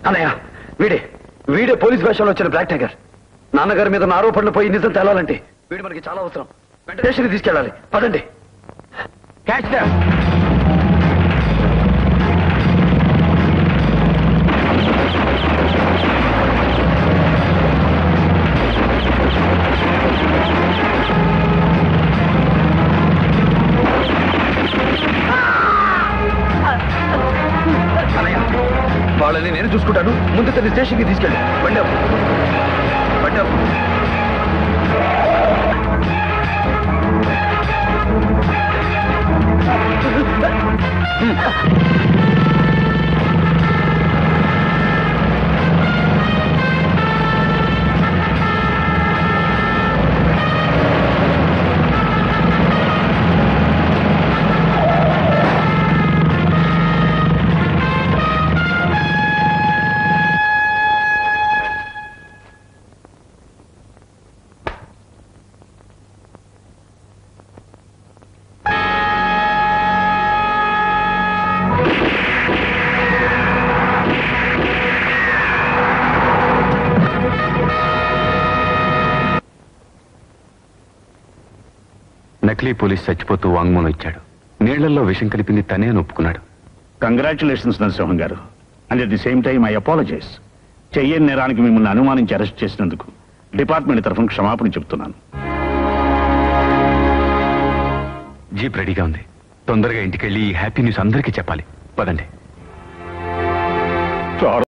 అన్నయ్య వీడే పోలీస్ వేషంలో వచ్చిన బ్లాక్ టైగర్. నాన్నగారి మీద ఉన్న ఆరోపణలు పోయి నిజం తేలాలంటే వీడు మనకి చాలా అవసరం. వెంటనే తీసుకెళ్ళాలి. పదండి. Catch them. వాళ్ళని నేను చూసుకుంటాను. ముందు తన స్టేషన్కి తీసుకెళ్ళి. బండావు నకిలీ పోలీస్ చచ్చిపోతూ వాంగ్మూలం ఇచ్చాడు. నీళ్లలో విషం కలిపింది తనే అని ఒప్పుకున్నాడు. కంగ్రాచులేషన్స్ నరసింహం గారు. And at the same time I apologize. చెయ్యని నేరానికి మిమ్మల్ని అనుమానించి అరెస్ట్ చేసినందుకు డిపార్ట్మెంట్ తరఫున క్షమాపణ చెప్తున్నాను. జీప్ రెడీగా ఉంది. తొందరగా ఇంటికెళ్ళి ఈ హ్యాపీ న్యూస్ అందరికీ చెప్పాలి. పదండి.